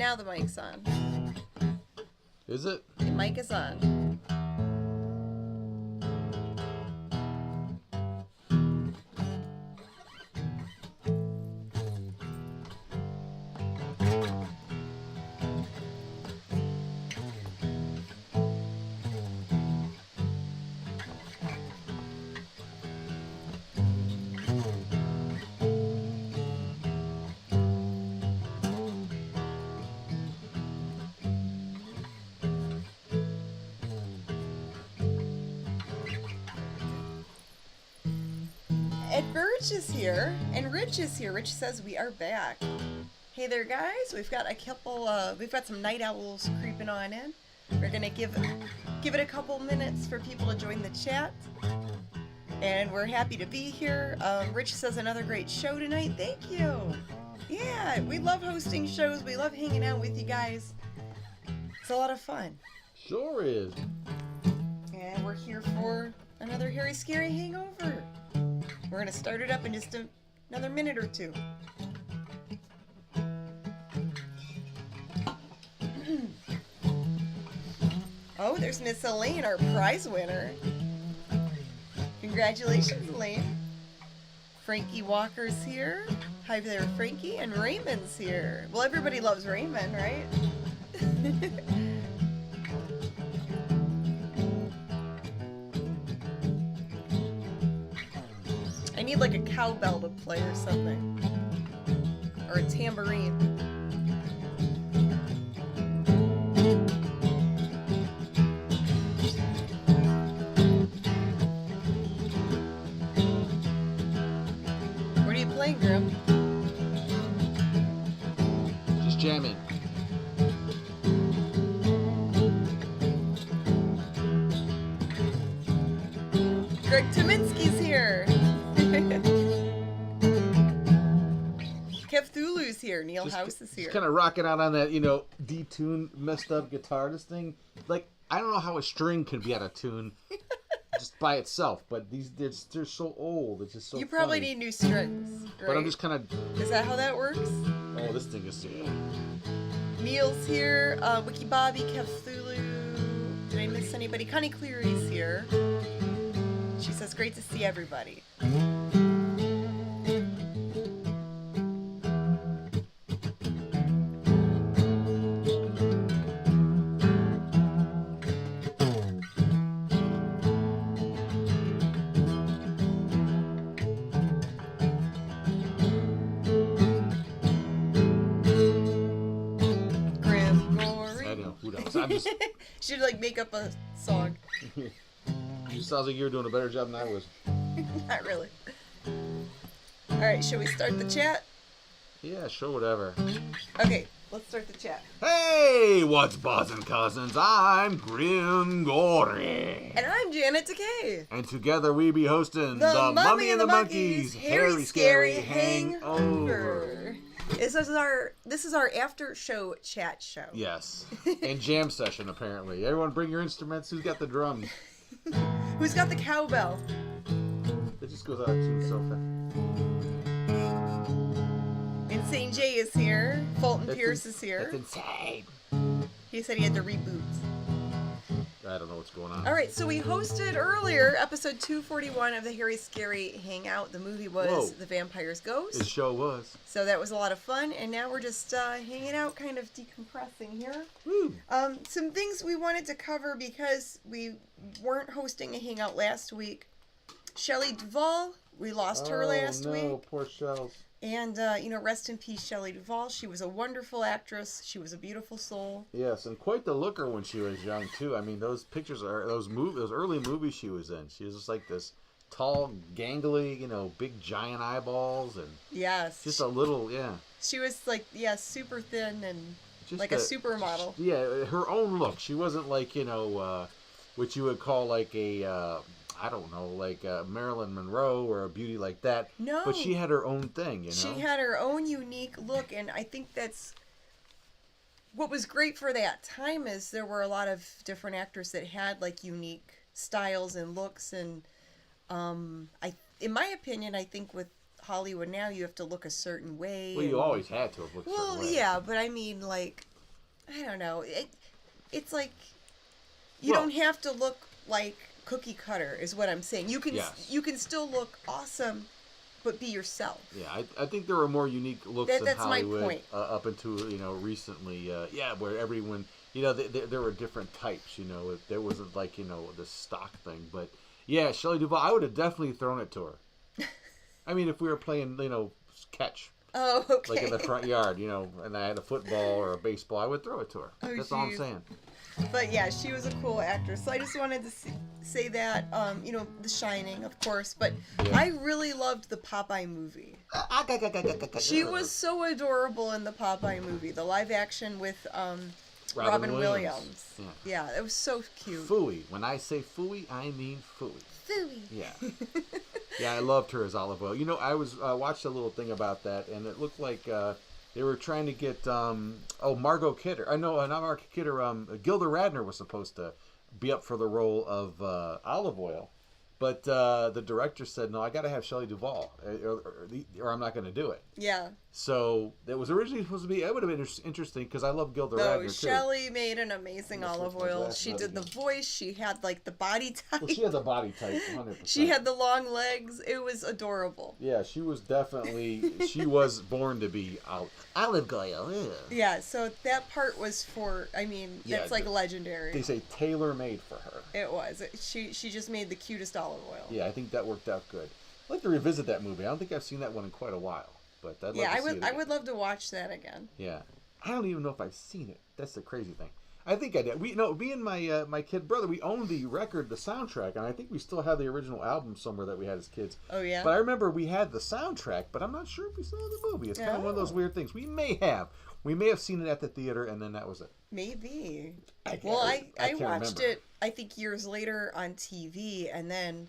Now the mic's on. Is it? The mic is on. Rich is here, and Rich is here. Rich says we are back. Hey there, guys. We've got some night owls creeping on in. We're gonna give it a couple minutes for people to join the chat, and we're happy to be here. Rich says another great show tonight. Thank you. Yeah, we love hosting shows. We love hanging out with you guys. It's a lot of fun. Sure is. And we're here for another Harry Scary Hangover. We're going to start it up in just another minute or two. Oh, there's Miss Elaine, our prize winner. Congratulations, Elaine. Frankie Walker's here. Hi there, Frankie. And Raymond's here. Well, everybody loves Raymond, right? I need like a cowbell to play or something. Or a tambourine. What are you playing, Grim? Just jamming. Greg Tominski's here. Cthulhu's here. Neil House is here. Just kind of rocking out on that, detuned, messed up guitar. This thing, like, I don't know how a string could be out of tune just by itself, but they're so old. It's just so. You probably funny. need new strings. Right? But I'm just kind of. Is that how that works? Oh, this thing is. Neil's here. Wiki Bobby, Cthulhu. Did I miss anybody? Connie Cleary's here. She says, great to see everybody. I'm just... Should like make up a song. You sounds like you were doing a better job than I was. Not really. Alright, shall we start the chat? Yeah, sure, whatever. Okay, let's start the chat. Hey, what's buzzin', cousins? I'm Grim Gory. And I'm Janet Decay. And together we be hosting The Mummy and the Monkeys Harry Scary Hangover. This is our after show chat show. Yes. And jam session, apparently. Everyone bring your instruments. Who's got the drums? Who's got the cowbell? It just goes out of tune so fast. Insane Jay is here. Fulton Pierce is here. That's insane. He said he had to reboot. I don't know what's going on. All right, so we hosted earlier episode 241 of the Harry Scary Hangout. The movie was The Vampire's Ghost. The show was. So that was a lot of fun, and now we're just hanging out, kind of decompressing here. Woo. Some things we wanted to cover because we weren't hosting a Hangout last week. Shelley Duvall, we lost her last week. Oh, poor Shells. And, rest in peace, Shelley Duvall. She was a wonderful actress. She was a beautiful soul. Yes, and quite the looker when she was young, too. I mean, those pictures are, those early movies she was in. She was just like this tall, gangly, big giant eyeballs. And yes. just a little, yeah. She was like, super thin and just like a supermodel. Yeah, her own look. She wasn't like, what you would call like a... I don't know, like Marilyn Monroe or a beauty like that. No. But she had her own thing, She had her own unique look, and I think that's... What was great for that time is there were a lot of different actors that had, like, unique styles and looks, and in my opinion, I think with Hollywood now, you have to look a certain way. Well, you always had to have looked a certain way. Well, yeah, but I mean, like, I don't know. It's like you Well- don't have to look like cookie cutter, is what I'm saying. You can Yes. you can still look awesome, but be yourself. Yeah, I think there were more unique looks in That's my Hollywood point. Up until recently. Where everyone there were different types. There wasn't like the stock thing, but yeah, Shelley Duvall. I would have definitely thrown it to her. I mean, if we were playing catch. Oh, okay. Like in the front yard, and I had a football or a baseball, I would throw it to her. Oh, That's all I'm geez. saying. But yeah, she was a cool actress. So I just wanted to say that, The Shining, of course. But Yeah. I really loved the Popeye movie. She was so adorable in the Popeye movie, the live action with Robin Williams. Yeah, it was so cute. Phooey. When I say phooey, I mean phooey. Phooey. Yeah. Yeah, I loved her as Olive Oil. I was watched a little thing about that, and it looked like they were trying to get Margot Kidder. I know not Margot Kidder. Gilda Radner was supposed to be up for the role of Olive Oil, but the director said no. I got to have Shelley Duvall, or I'm not going to do it. Yeah. So it was originally supposed to be. It would have been interesting because I love Gilda Radner too. Shelley made an amazing olive oil. She did the voice. She had like the body type. Well, she had the body type, 100%. She had the long legs. It was adorable. Yeah, she was definitely. She was born to be Olive Oil. Yeah. Yeah. So that part was for. I mean, that's like legendary. They say tailor made for her. It was. She just made the cutest olive oil. Yeah, I think that worked out good. I'd like to revisit that movie. I don't think I've seen that one in quite a while. But I'd love to see it again. I would love to watch that again. Yeah, I don't even know if I've seen it. That's the crazy thing. I think I did. Me and my kid brother, we owned the record, the soundtrack, and I think we still have the original album somewhere that we had as kids. Oh yeah. But I remember we had the soundtrack, but I'm not sure if we saw the movie. It's kind of one of those weird things. We may have seen it at the theater, and then that was it. Maybe. I watched remember. it. I think years later on TV, and then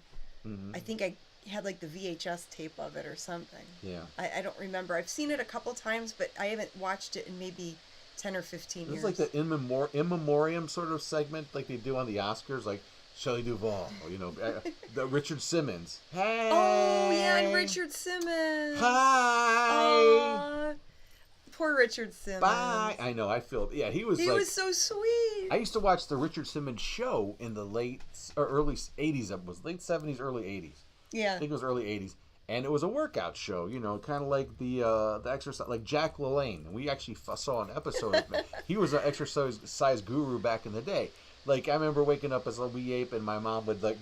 I think I had like the VHS tape of it or something. Yeah. I don't remember. I've seen it a couple times, but I haven't watched it in maybe 10 or 15 years. It's like the in memoriam sort of segment like they do on the Oscars, like Shelley Duvall, the Richard Simmons. Hey! Oh, yeah, and Richard Simmons. Hi! Poor Richard Simmons. Bye! I know, he was was so sweet. I used to watch the Richard Simmons show in the late or early 80s. It was late 70s, early 80s. Yeah. I think it was early 80s. And it was a workout show, kind of like the exercise, like Jack LaLanne. And we actually saw an episode of him. He was an exercise guru back in the day. Like, I remember waking up as a wee ape and my mom would, like...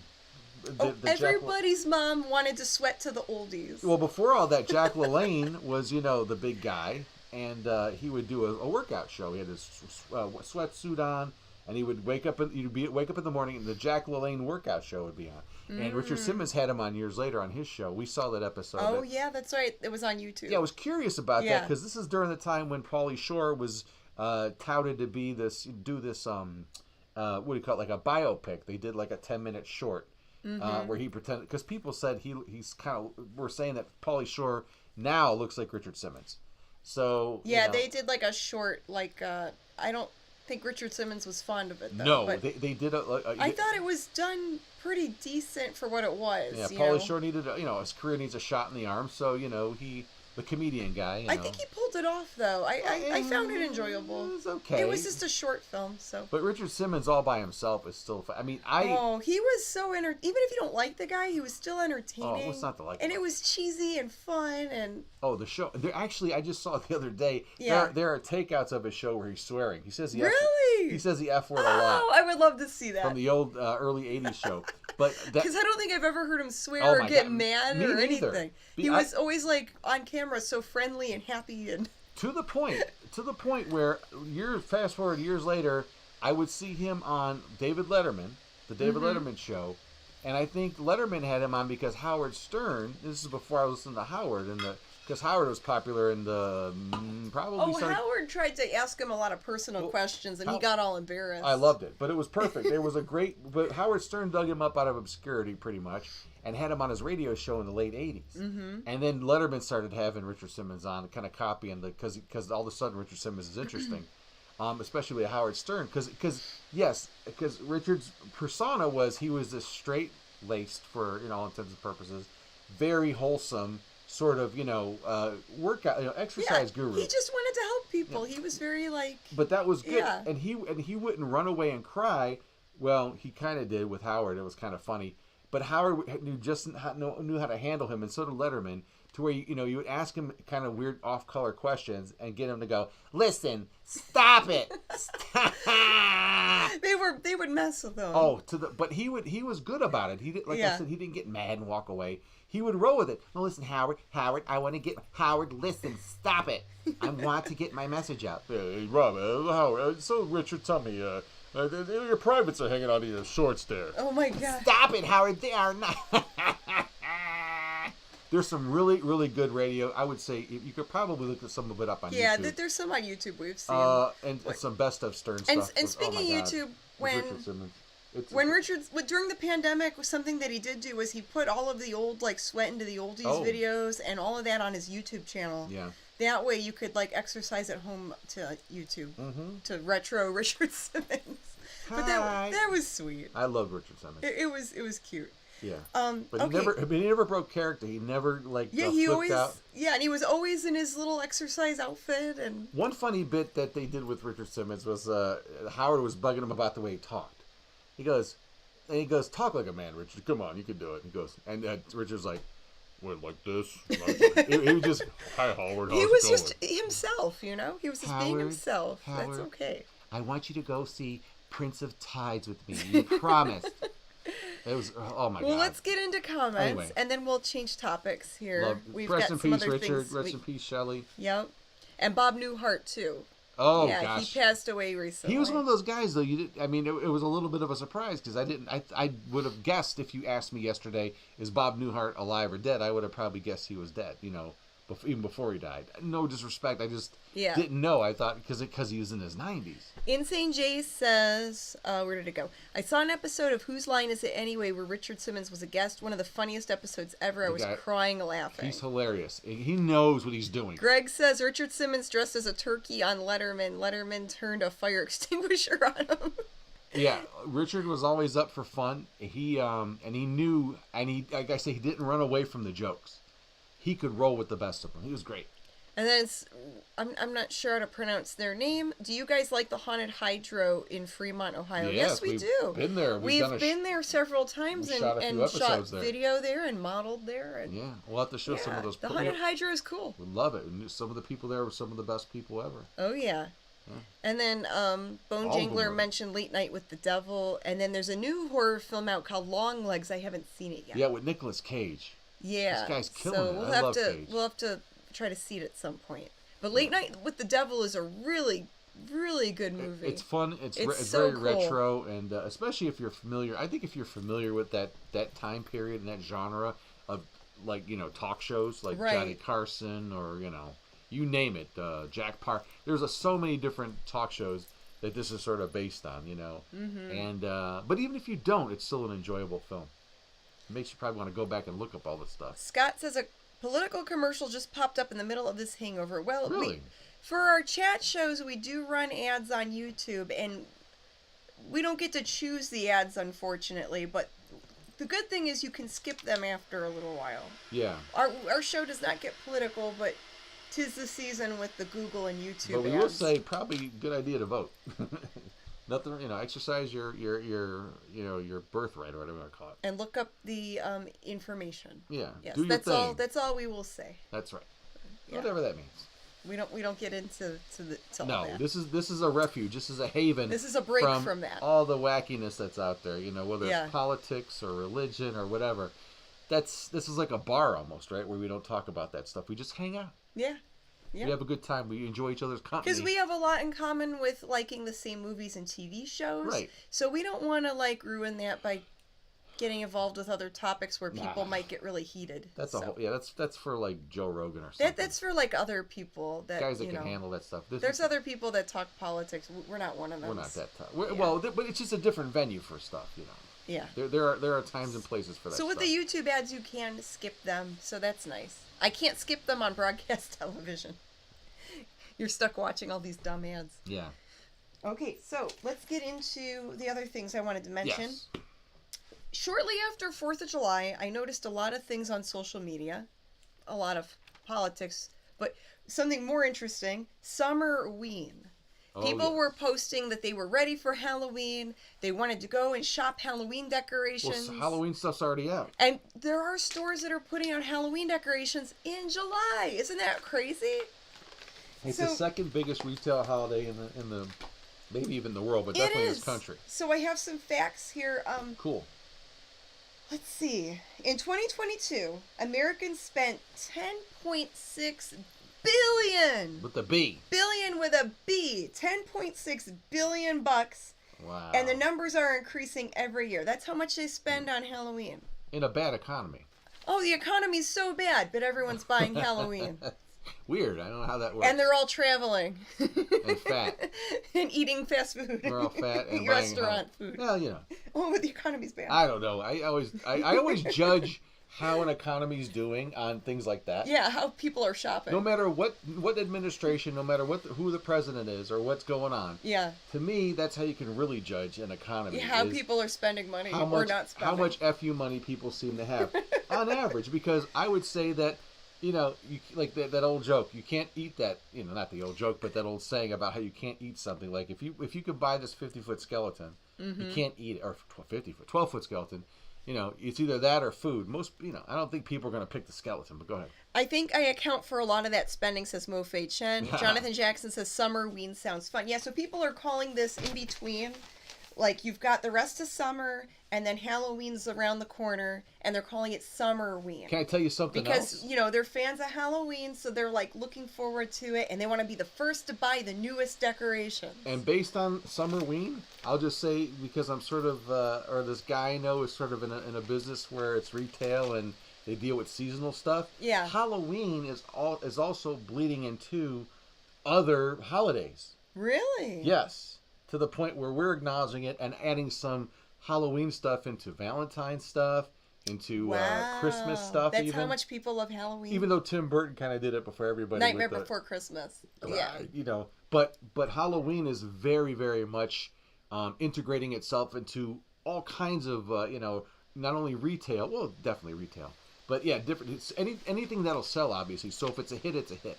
Everybody's mom wanted to sweat to the oldies. Well, before all that, Jack LaLanne was, the big guy. And he would do a workout show. He had his sweatsuit on. And he would wake up in the morning, and the Jack LaLanne workout show would be on. And Richard Simmons had him on years later on his show. We saw that episode. Oh, yeah, that's right. It was on YouTube. Yeah, I was curious about that because this is during the time when Pauly Shore was touted to be do this what do you call it, like a biopic. They did like a 10-minute short where he pretended, because people said he's kind of, we're saying that Pauly Shore now looks like Richard Simmons. So yeah, they did like a short, like I don't think Richard Simmons was fond of it though. No, but they did I thought it was done pretty decent for what it was. Yeah, Pauly Shore needed his career needs a shot in the arm, so the comedian guy. I think he pulled it off though. I found it enjoyable. It was okay. It was just a short film, so. But Richard Simmons all by himself is still fun. I mean, he was so even if you don't like the guy, he was still entertaining. Oh, what's not to like? And it was cheesy and fun and. Oh, the show. Actually, I just saw it the other day. Yeah. There are takeouts of his show where he's swearing. He says really. He says the F word a lot. Oh, I would love to see that From the old early '80s show. But because I don't think I've ever heard him swear or get mad or anything. He was always like on camera, so friendly and happy and. To the point where fast forward years later, I would see him on David Letterman, the David Letterman show, and I think Letterman had him on because Howard Stern. This is before I listened to Howard because Howard was popular in the probably. Howard tried to ask him a lot of personal questions, and he got all embarrassed. I loved it, but it was perfect. It was but Howard Stern dug him up out of obscurity pretty much, and had him on his radio show in the late '80s. And then Letterman started having Richard Simmons on, kind of copying because all of a sudden Richard Simmons is interesting, especially with Howard Stern, because Richard's persona was he was this straight-laced, for all intents and purposes, very wholesome. Sort of, workout, exercise guru. He just wanted to help people. He was very like. But that was good, Yeah. and he wouldn't run away and cry. Well, he kind of did with Howard. It was kind of funny, but Howard knew how to handle him, and so did Letterman. To where you would ask him kind of weird off-color questions and get him to go, listen, stop it, stop. They would mess with him. Oh, but he was good about it. He did, like I said, he didn't get mad and walk away. He would roll with it. No, listen, Howard, I want to get Howard. Listen, stop it. I want to get my message out. Hey, Rob, Howard. So Richard, tell me, your privates are hanging out of your shorts there. Oh my God! Stop it, Howard. They are not. There's some really, really good radio. I would say you could probably look at some of it up on YouTube. Yeah, there's some on YouTube we've seen. And some best of Stern stuff. And speaking of YouTube, during the pandemic, something that he did do was he put all of the old like Sweat into the Oldies videos and all of that on his YouTube channel. Yeah. That way you could like exercise at home to YouTube to retro Richard Simmons. But that was sweet. I love Richard Simmons. It was cute. Yeah. But he never broke character. He never flipped out. Yeah, and he was always in his little exercise outfit. And one funny bit that they did with Richard Simmons was Howard was bugging him about the way he talked. He goes, talk like a man, Richard. Come on, you can do it. He goes, and Richard's like, what, like this? He was just, hi, Howard. He was just himself, He was just being himself. Howard, that's okay. I want you to go see Prince of Tides with me. You promised. It was oh my god. Well, let's get into comments, anyway. And then we'll change topics here. We've rest got in some peace, other Richard. things. Rest in peace, Shelley. Yep, and Bob Newhart too. Oh yeah, gosh, he passed away recently. He was one of those guys, though. It was a little bit of a surprise because I would have guessed if you asked me yesterday, is Bob Newhart alive or dead? I would have probably guessed he was dead. Even before he died. No disrespect, I just didn't know. I thought because he was in his 90s. Insane Jay says, where did it go? I saw an episode of Whose Line Is It Anyway where Richard Simmons was a guest. One of the funniest episodes ever. I was crying laughing. He's hilarious. He knows what he's doing. Greg says Richard Simmons dressed as a turkey on Letterman. Letterman turned a fire extinguisher on him. Yeah, Richard was always up for fun. He knew, like I say, he didn't run away from the jokes. He could roll with the best of them. He was great. And then I'm not sure how to pronounce their name. Do you guys like the Haunted Hydro in Fremont, Ohio? Yes, we do. Been there. We've been there several times and shot video there and modeled there. And, yeah, we'll have to show some of those. The Haunted Hydro is cool. We love it. And some of the people there were some of the best people ever. Oh yeah. And then Bone Jangler mentioned Late Night with the Devil, and then there's a new horror film out called Long Legs. I haven't seen it yet. Yeah, with Nicolas Cage. Yeah, this guy's killing it. We'll have to try to see it at some point. But Late Night with the Devil is a really, really good movie. It's fun. It's so very cool. retro, and especially if you're familiar. I think if you're familiar with that time period and that genre of talk shows like Johnny Carson or you name it, Jack Parr. There's so many different talk shows that this is sort of based on, And but even if you don't, it's still an enjoyable film. It makes you probably want to go back and look up all this stuff. Scott says a political commercial just popped up in the middle of this Hangover. Well, really? For our chat shows, we do run ads on YouTube, and we don't get to choose the ads, unfortunately, but the good thing is you can skip them after a little while. Yeah. Our show does not get political, but 'tis the season with the Google and YouTube But we ads. will say probably a good idea to vote. Nothing, exercise your birthright or whatever you want to call it. And look up the information. Yeah. Yes, do your that's thing. all. That's all we will say. That's right. Yeah. Whatever that means. We don't get into all No, that. this is a refuge. This is a haven. This is a break from that. All the wackiness that's out there. Whether it's politics or religion or whatever. This is like a bar almost, right? Where we don't talk about that stuff. We just hang out. Yeah. Yeah. We have a good time. We enjoy each other's company. Because we have a lot in common with liking the same movies and TV shows. Right. So we don't want to ruin that by getting involved with other topics where people might get really heated. That's that's for Joe Rogan or something. That's for other people that guys that can handle that stuff. There's other people that talk politics. We're not one of them. We're not that tough. Well, but it's just a different venue for stuff, Yeah. There are times and places for that. So with the YouTube ads, you can skip them. So that's nice. I can't skip them on broadcast television. You're stuck watching all these dumb ads. Yeah. Okay, so let's get into the other things I wanted to mention. Yes. Shortly after 4th of July, I noticed a lot of things on social media, a lot of politics But something more interesting, Summerween. Oh, People yeah. were posting that they were ready for Halloween. They wanted to go and shop Halloween decorations. Well, Halloween stuff's already out. And there are stores that are putting out Halloween decorations in July. Isn't that crazy? It's So- the second biggest retail holiday in the maybe even the world, but definitely in this country. So I have some facts here. Cool. Let's see. In 2022, Americans spent 10.6 billion. With the B. Billion with a B. 10.6 billion bucks. Wow. And the numbers are increasing every year. That's how much they spend on Halloween. In a bad economy. Oh, the economy's so bad, but everyone's buying Halloween. Weird. I don't know how that works. And they're all traveling. And fat. And eating fast food. We're all fat and buying restaurant food. Well, you know. Oh, but the economy's bad. I don't know. I always judge how an economy's doing on things like that. Yeah, how people are shopping. No matter what administration, no matter who the president is or what's going on. Yeah. To me, that's how you can really judge an economy. Yeah, how is people are spending money how or much, not spending. How much FU money people seem to have on average. Because I would say that, you know, like that old joke, you can't eat that, you know, not the old joke, but that old saying about how you can't eat something. Like if you could buy this 50-foot skeleton, you can't eat it, or 12-foot skeleton. You know, it's either that or food. Most, you know, I don't think people are going to pick the skeleton, but go ahead. I think I account for a lot of that spending, says Mo Fei Chen. Jonathan Jackson says Summerween sounds fun. Yeah, so people are calling this in between. Like, you've got the rest of summer, and then Halloween's around the corner, and they're calling it Summerween. Can I tell you something else? Because, you know, they're fans of Halloween, so they're, like, looking forward to it, and they want to be the first to buy the newest decorations. And based on Summerween, I'll just say, because I'm sort of, or this guy I know is sort of in a business where it's retail and they deal with seasonal stuff. Yeah. Halloween is also bleeding into other holidays. Really? Yes. To the point where we're acknowledging it and adding some Halloween stuff into Valentine's stuff, into Christmas stuff. That's how much people love Halloween. Even though Tim Burton kind of did it before everybody. Nightmare Before Christmas. Yeah. You know, but Halloween is very, very much integrating itself into all kinds of, you know, not only retail, well, definitely retail, but yeah, different. It's anything that'll sell, obviously. So if it's a hit, it's a hit.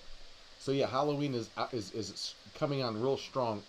So yeah, Halloween is coming on real strong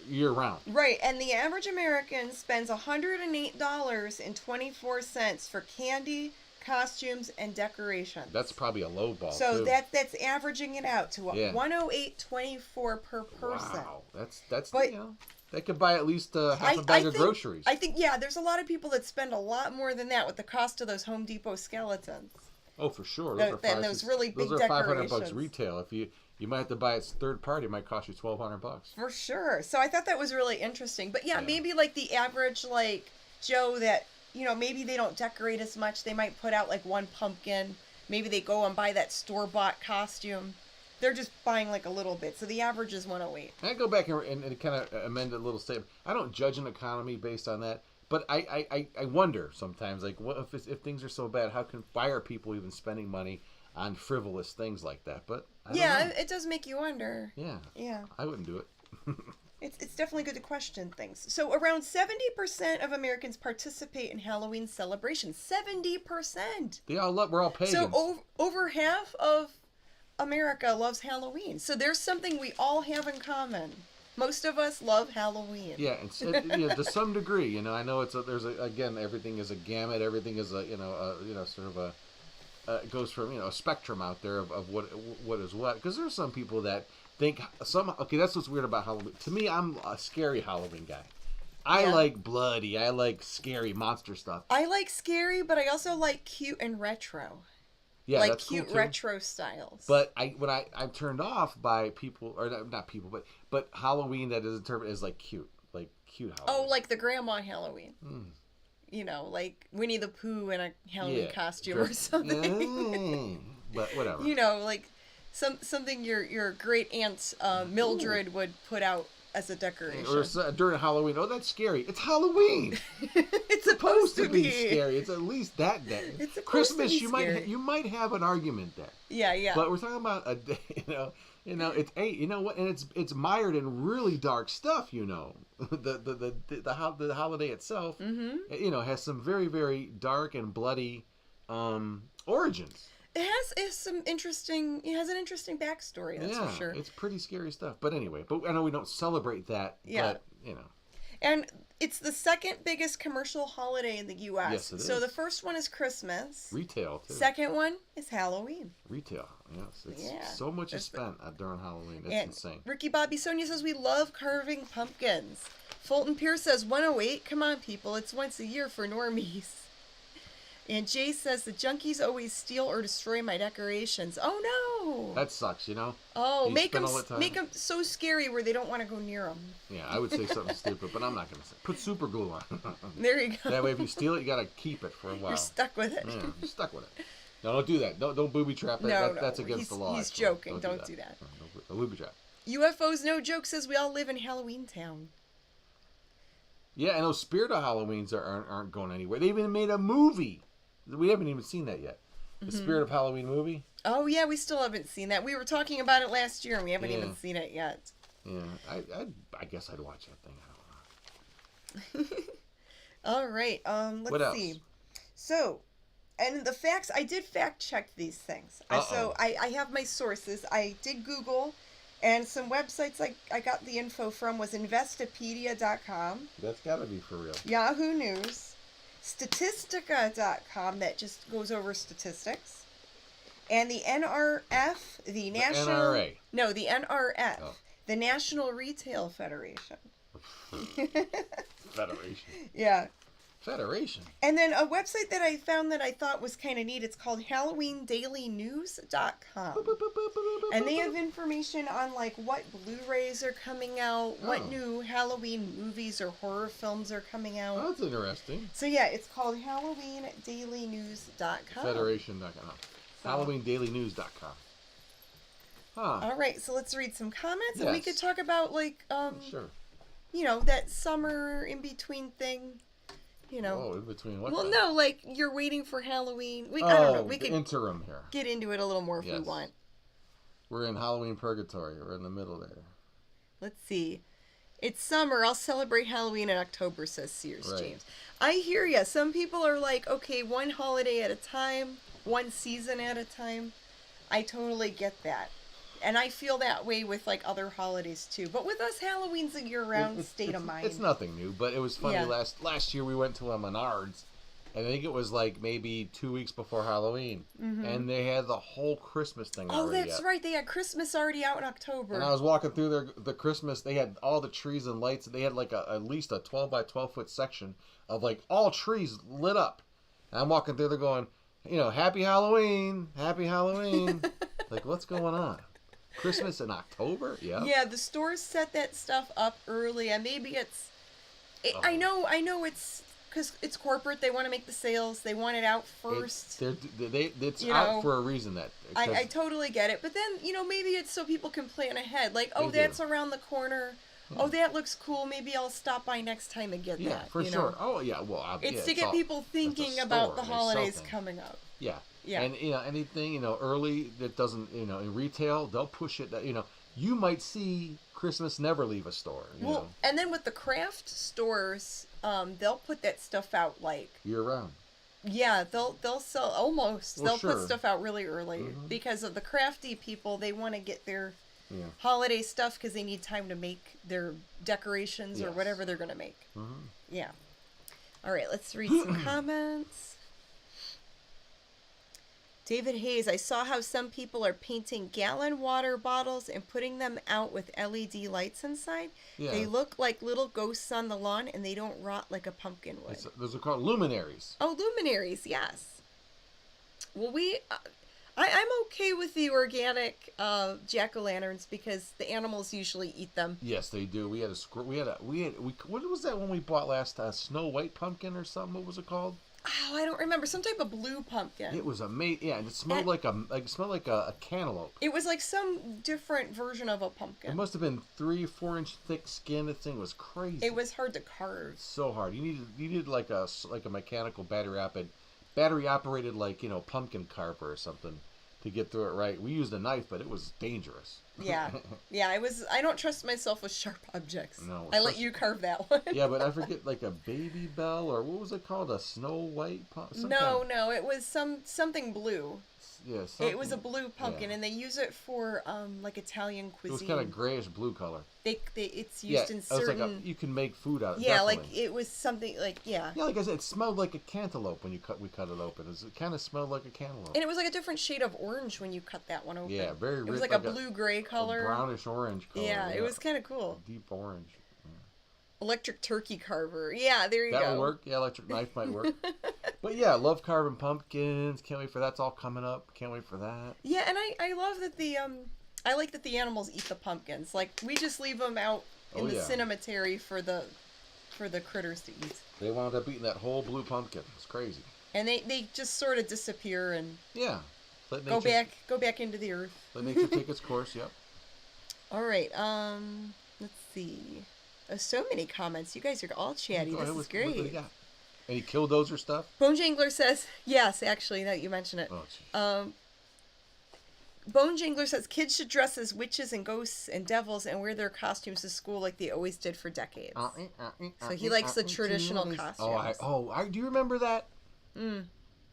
year round. Right, and the average American spends $108.24 for candy, costumes, and decorations. That's probably a low ball. So too. that's averaging it out to $108.24 per person. Wow, that's But- you know, that could buy at least half a bag of groceries. I think, yeah, there's a lot of people that spend a lot more than that with the cost of those Home Depot skeletons. Oh, for sure. Those really big those are $500 decorations. retail. If you might have to buy it third party, it might cost you $1,200. For sure. So I thought that was really interesting. But yeah, maybe like the average like Joe that, you know, maybe they don't decorate as much. They might put out like one pumpkin. Maybe they go and buy that store-bought costume. They're just buying like a little bit. So the average is 108. I go back and kind of amend a little statement. I don't judge an economy based on that. But I wonder sometimes, like, what if things are so bad, why are people even spending money on frivolous things like that? But I don't know. It does make you wonder. Yeah. Yeah. I wouldn't do it. It's definitely good to question things. So around 70% of Americans participate in Halloween celebrations. 70%. We're all pagans. So over half of America loves Halloween. So there's something we all have in common. Most of us love Halloween. Yeah, yeah, to some degree, you know. I know again, everything is a gamut. Everything is sort of it goes from, you know, a spectrum out there of what is what. Because there's some people that think that's what's weird about Halloween. To me, I'm a scary Halloween guy. I like bloody. I like scary monster stuff. I like scary, but I also like cute and retro. Yeah, like that's cute cool too. retro styles. But I'm turned off by people, or not people, but Halloween that is interpreted as like cute Halloween. Oh, like the grandma Halloween. You know, like Winnie the Pooh in a Halloween costume or something. But whatever. You know, like something your great aunt Mildred would put out as a decoration. Or during Halloween. Oh, that's scary. It's Halloween. It's supposed to be scary. It's at least that day. It's Christmas. To be scary. You might have an argument there. Yeah. But we're talking about a day. You know, it's you know what, and it's mired in really dark stuff. You know, the holiday itself. You know, has some very, very dark and bloody origins. It has an interesting backstory, that's for sure. It's pretty scary stuff. But anyway, I know we don't celebrate that, but, you know. And it's the second biggest commercial holiday in the U.S. Yes, it is. So the first one is Christmas. Retail, too. Second one is Halloween. Retail, yes. So much is spent during Halloween. It's insane. Ricky Bobby Sonia says, we love carving pumpkins. Fulton Pierce says, 108. Come on, people. It's once a year for normies. And Jay says, the junkies always steal or destroy my decorations. Oh, no. That sucks, you know? Oh, make them so scary where they don't want to go near them. Yeah, I would say something stupid, but I'm not going to say. Put super glue on. There you go. That way, if you steal it, you got to keep it for a while. You're stuck with it. Yeah, you're stuck with it. No, don't do that. Don't booby trap it. No, That's against the law. He's joking. Don't do that. Don't booby trap. UFOs No Joke says we all live in Halloween Town. Yeah, and those Spirit of Halloweens aren't going anywhere. They even made a movie. We haven't even seen that yet. The Spirit of Halloween movie. Oh, yeah, we still haven't seen that. We were talking about it last year, and we haven't even seen it yet. Yeah, I guess I'd watch that thing. I don't know. All right, let's see. So, and the facts, I did fact check these things. So I have my sources. I did Google, and some websites I got the info from was Investopedia.com. That's got to be for real. Yahoo News. Statistica.com, that just goes over statistics. And the NRF, the National... NRA. No, the NRF, the National Retail Federation. Federation. Yeah. Federation. And then a website that I found that I thought was kind of neat, it's called HalloweenDailyNews.com. And they have information on like what Blu-rays are coming out, what new Halloween movies or horror films are coming out. Oh, that's interesting. So yeah, it's called HalloweenDailyNews.com. Federation.com. HalloweenDailyNews.com. Huh. All right, so let's read some comments, and we could talk about like sure. You know, that summer in between thing. You know. Oh, in between what? Well, no, like you're waiting for Halloween. I don't know. We could interim here. Get into it a little more if we want. We're in Halloween purgatory. We're in the middle there. Let's see. It's summer. I'll celebrate Halloween in October, says Sears James. I hear ya. Some people are like, okay, one holiday at a time, one season at a time. I totally get that. And I feel that way with like other holidays too. But with us, Halloween's a year-round state of mind. It's nothing new, but it was funny. Yeah. Last year we went to a Menards, and I think it was like maybe 2 weeks before Halloween, and they had the whole Christmas thing already. Oh, that's right. They had Christmas already out in October. And I was walking through the Christmas. They had all the trees and lights. They had like at least a 12 by 12 foot section of like all trees lit up. And I'm walking through there going, you know, Happy Halloween, Happy Halloween. Like, what's going on? Christmas in October? Yeah. Yeah, the stores set that stuff up early, and maybe it's... I know it's because it's corporate. They want to make the sales. They want it out first. It's out for a reason. I totally get it. But then, you know, maybe it's so people can plan ahead. Like, that's around the corner. Oh, that looks cool. Maybe I'll stop by next time and get that. Yeah, for sure. Oh, yeah. Well, it's to get people thinking about the holidays coming up. Yeah. Yeah. And, you know, anything, you know, early that doesn't, you know, in retail, they'll push it. You know, you might see Christmas never leave a store. You know? And then with the craft stores, they'll put that stuff out like year round. Yeah, they'll sell almost. Well, they'll put stuff out really early because of the crafty people. They want to get their holiday stuff because they need time to make their decorations or whatever they're going to make. Yeah. All right, let's read some comments. David Hayes, I saw how some people are painting gallon water bottles and putting them out with LED lights inside. Yeah. They look like little ghosts on the lawn, and they don't rot like a pumpkin would. Those are called luminaries. Oh, luminaries, yes. Well, I'm okay with the organic jack-o'-lanterns because the animals usually eat them. Yes, they do. We had what was that one we bought last? Snow White pumpkin or something? What was it called? Oh, I don't remember. Some type of blue pumpkin. It was amazing. Yeah, and it smelled like a cantaloupe. It was like some different version of a pumpkin. It must have been 3-4 inch thick skin. That thing was crazy. It was hard to carve. So hard. You needed like a mechanical battery operated like, you know, pumpkin carver or something to get through it right. We used a knife, but it was dangerous. Yeah. I don't trust myself with sharp objects. No. I let you carve that one. Yeah, but I forget, like a baby bell, or what was it called? A Snow White? No, it was something blue. yeah. It was a blue pumpkin, and they use it for like Italian It cuisine. was kind of grayish blue color. It's used in it was certain. you can make food out of it. Yeah, Definitely. like it was something like Yeah, like I said, it smelled like a cantaloupe when we cut it open. It kind of smelled like a cantaloupe. And it was like a different shade of orange when you cut that one open. Yeah, very rich. It was like a blue-gray color. A brownish orange color. Yeah, it was kind of cool. Deep orange. Electric turkey carver. Yeah, there you go. That would work. Yeah, electric knife might work. But yeah, love carving pumpkins. Can't wait for that's all coming up. Can't wait for that. Yeah, and I love that I like that the animals eat the pumpkins. Like we just leave them out in the cemetery for the critters to eat. They wound up eating that whole blue pumpkin. It's crazy. And they just sort of disappear and let nature, go back into the earth. Let nature take its course. Yep. All right. Let's see. So many comments. You guys are all chatty. This is great. Any killdozer stuff? Bone Jangler says yes. Actually, now that you mention it. Oh, Bone Jangler says kids should dress as witches and ghosts and devils and wear their costumes to school like they always did for decades. So he likes the traditional costumes. Do you remember that?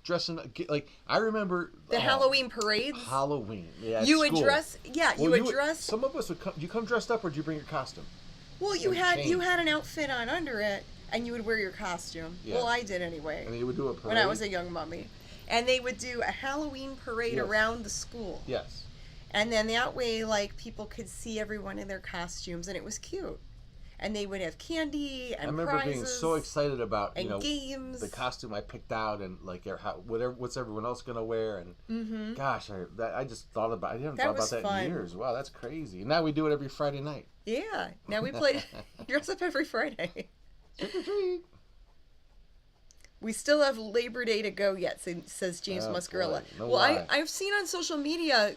Dressing like I remember the Halloween parades. Halloween, yeah. You would dress, you would dress. Some of us would come. You come dressed up, or did you bring your costume? Well, you had an outfit on under it, and you would wear your costume. Yeah. Well, I did anyway. And you would do a parade when I was a young mummy, and they would do a Halloween parade around the school. Yes. And then that way, like people could see everyone in their costumes, and it was cute. And they would have candy and prizes. I remember being so excited about games. The costume I picked out, and like what's everyone else gonna wear, and gosh, I just thought about. I haven't thought about that in years. Wow, that's crazy. And now we do it every Friday night. Yeah, now we play dress up every Friday. Trick or treat. We still have Labor Day to go yet, says James Muscarella. No well, I've seen on social media.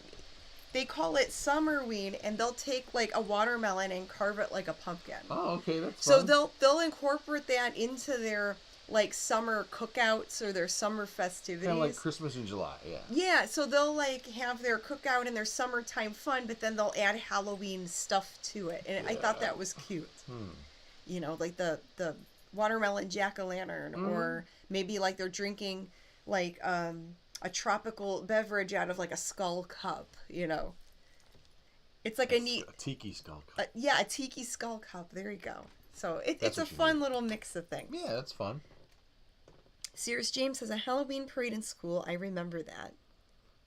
They call it Summerween, and they'll take like a watermelon and carve it like a pumpkin. Oh, okay, that's fun. So they'll incorporate that into their like summer cookouts or their summer festivities. Kind of like Christmas in July, yeah. Yeah, so they'll like have their cookout and their summertime fun, but then they'll add Halloween stuff to it, and I thought that was cute. You know, like the watermelon jack-o'-lantern, or maybe like they're drinking like a tropical beverage out of like a skull cup, you know. It's like a tiki skull cup. A tiki skull cup. There you go. So it's a fun little mix of things. Yeah, that's fun. Sears James has a Halloween parade in school. I remember that.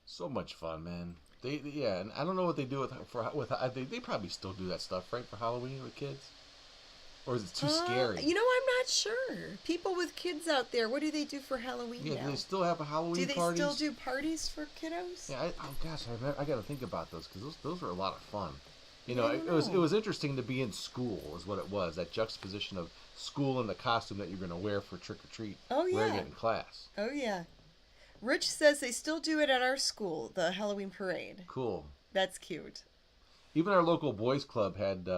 So much fun, man. And I don't know what they do they probably still do that stuff, right, for Halloween with kids. Or is it too scary? You know, I'm not sure. People with kids out there, what do they do for Halloween now? Do they still have a Halloween parties? Do they still do parties for kiddos? Yeah, I got to think about those, because those were a lot of fun. You know, it was interesting to be in school, is what it was. That juxtaposition of school and the costume that you're going to wear for trick or treat. Oh, yeah. Wearing it in class. Oh, yeah. Rich says they still do it at our school, the Halloween parade. Cool. That's cute. Even our local boys club had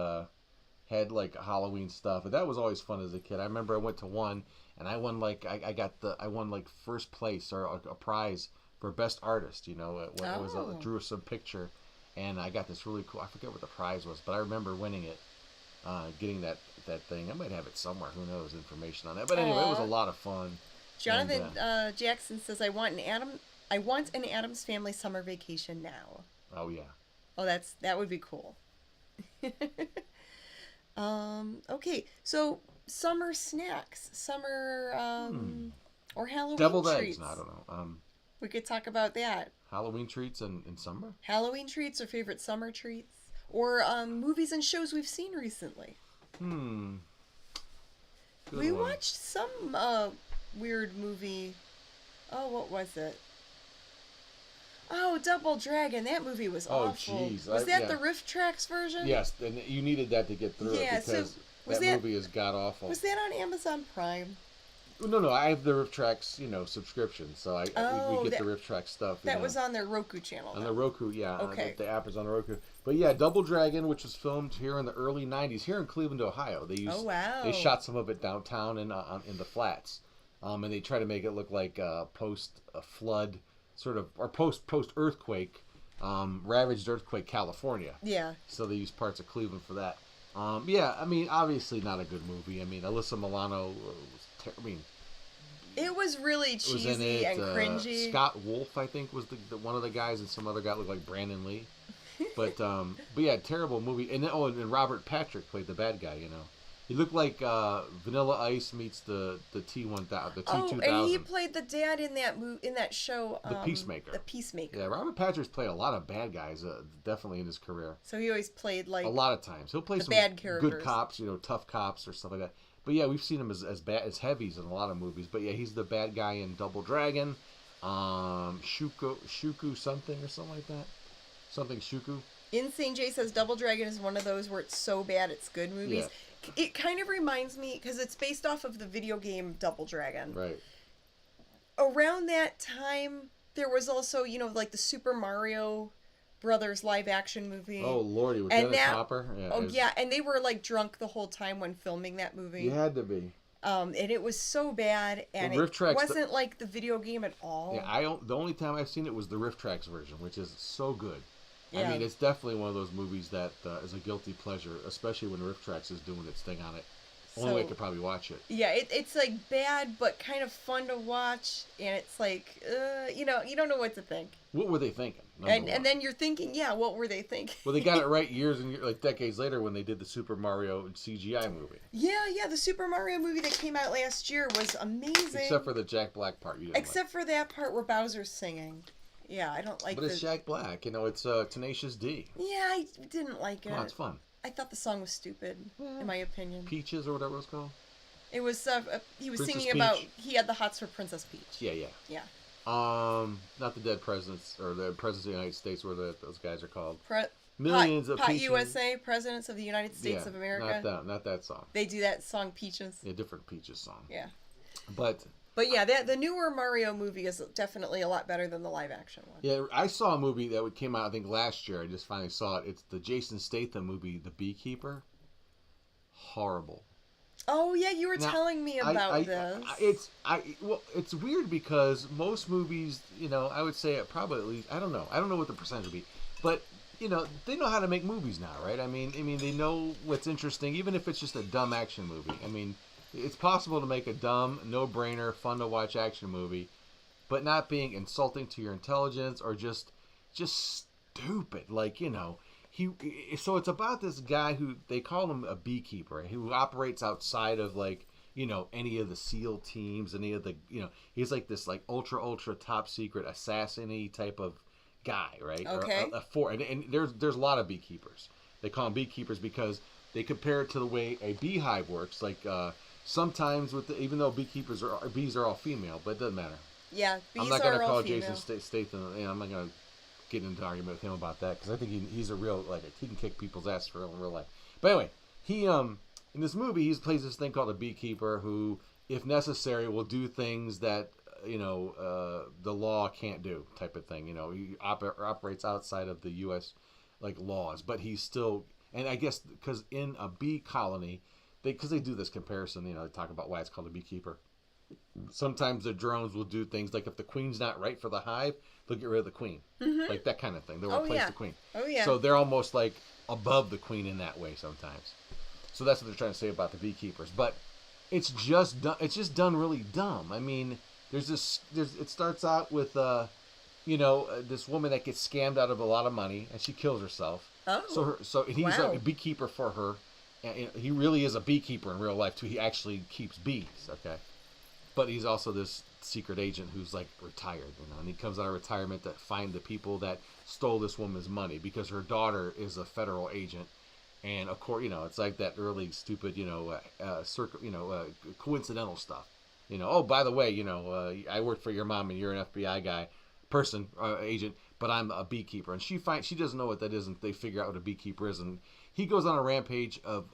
like Halloween stuff, and that was always fun as a kid. I remember I went to one, and I won like I won like first place or a prize for best artist. You know, it was drew some picture, and I got this really cool. I forget what the prize was, but I remember winning it, getting that thing. I might have it somewhere. Who knows? Information on that. But anyway, it was a lot of fun. Jonathan Jackson says, "I want an Addams Family summer vacation now." Oh yeah. Oh, that would be cool. Okay, so summer snacks, or Halloween deviled treats. Eggs. No, I don't know. We could talk about that. Halloween treats in summer. Halloween treats or favorite summer treats, or movies and shows we've seen recently. We watched some weird movie. Oh, what was it? Oh, Double Dragon. That movie was awful. Oh, jeez. Was that the Riff Tracks version? Yes, and you needed that to get through it, because that movie is god-awful. Was that on Amazon Prime? No, I have the Riff Tracks, subscription, so we get the Riff Tracks stuff. That was on their Roku channel. On the Roku, yeah. Okay. The app is on the Roku. But yeah, Double Dragon, which was filmed here in the early 90s, here in Cleveland, Ohio. They shot some of it downtown in the flats. And they try to make it look like post-flood sort of, or post-earthquake, ravaged earthquake California. Yeah. So they used parts of Cleveland for that. Yeah, I mean, obviously not a good movie. I mean, Alyssa Milano, It was really was in cheesy it. and cringy. Scott Wolf, I think, was the one of the guys, and some other guy looked like Brandon Lee. But yeah, terrible movie. And then, and Robert Patrick played the bad guy. He looked like Vanilla Ice meets the T-1000, the T-2000. Oh, and he played the dad in that show. The Peacemaker. The Peacemaker. Yeah, Robert Patrick's played a lot of bad guys, definitely in his career. So he always played like a lot of times. He'll play some bad characters. Good cops, tough cops or stuff like that. But yeah, we've seen him as heavies in a lot of movies. But yeah, he's the bad guy in Double Dragon, Shuku something or something like that. Something Shuku. Insane Jay says Double Dragon is one of those where it's so bad it's good movies. Yeah. It kind of reminds me, because it's based off of the video game Double Dragon. Right. Around that time, there was also, like the Super Mario Brothers live action movie. Oh, Lordy, with Dennis Hopper? Yeah, yeah, and they were like drunk the whole time when filming that movie. You had to be. And it was so bad, and it wasn't like the video game at all. Yeah, the only time I've seen it was the Riff Tracks version, which is so good. Yeah. I mean, it's definitely one of those movies that is a guilty pleasure, especially when Riff Tracks is doing its thing on it. Only way I could probably watch it. Yeah, it's like bad, but kind of fun to watch, and it's like, you don't know what to think. What were they thinking? And then you're thinking, what were they thinking? Well, they got it right years and like decades later when they did the Super Mario CGI movie. Yeah, the Super Mario movie that came out last year was amazing. Except for the Jack Black part. Except for that part where Bowser's singing. Yeah, I don't like But it's Jack Black, it's Tenacious D. Yeah, I didn't like it. Come on, it's fun. I thought the song was stupid, in my opinion. Peaches or whatever it was called? It was, he was Princess singing Peach. about, he had the hots for Princess Peach. Yeah. Yeah. Not the dead presidents, or the presidents of the United States, whatever those guys are called. Millions of Peaches. USA, Presidents of the United States of America. Not that song. They do that song, Peaches. Yeah, different Peaches song. Yeah. But yeah, the newer Mario movie is definitely a lot better than the live action one. Yeah, I saw a movie that came out, I think, last year. I just finally saw it. It's the Jason Statham movie, The Beekeeper. Horrible. Oh, yeah, you were telling me about this. It's weird because most movies, I would say probably at least, I don't know what the percentage would be, but they know how to make movies now, right? I mean, they know what's interesting, even if it's just a dumb action movie. I mean, it's possible to make a dumb, no-brainer, fun-to-watch action movie, but not being insulting to your intelligence or just stupid. So it's about this guy who they call him a beekeeper, who operates outside of any of the SEAL teams, any of the he's like this ultra top secret assassin-y type of guy, right? Okay. And there's a lot of beekeepers. They call them beekeepers because they compare it to the way a beehive works. Sometimes even though bees are all female, but it doesn't matter. Yeah, bees I'm not going to call female. Jason Statham. I'm not going to get into an argument with him about that because I think he's a real he can kick people's ass for in real life. But anyway, he in this movie he plays this thing called a beekeeper who, if necessary, will do things that the law can't do, type of thing. He operates outside of the U.S. laws, but he's still. And I guess because in a bee colony, because they do this comparison, they talk about why it's called a beekeeper. Sometimes the drones will do things like if the queen's not right for the hive, they'll get rid of the queen. Mm-hmm. Like that kind of thing. They'll replace the queen. Oh, yeah. So they're almost above the queen in that way sometimes. So that's what they're trying to say about the beekeepers. But it's just done really dumb. I mean, it starts out with this woman that gets scammed out of a lot of money and she kills herself. Oh. So he's a beekeeper for her. And he really is a beekeeper in real life too. He actually keeps bees, okay? But he's also this secret agent who's retired, and he comes out of retirement to find the people that stole this woman's money because her daughter is a federal agent, and of course, it's like that early stupid, coincidental stuff. Oh, by the way, I work for your mom and you're an FBI agent, but I'm a beekeeper, and she doesn't know what that is, and they figure out what a beekeeper is, and he goes on a rampage of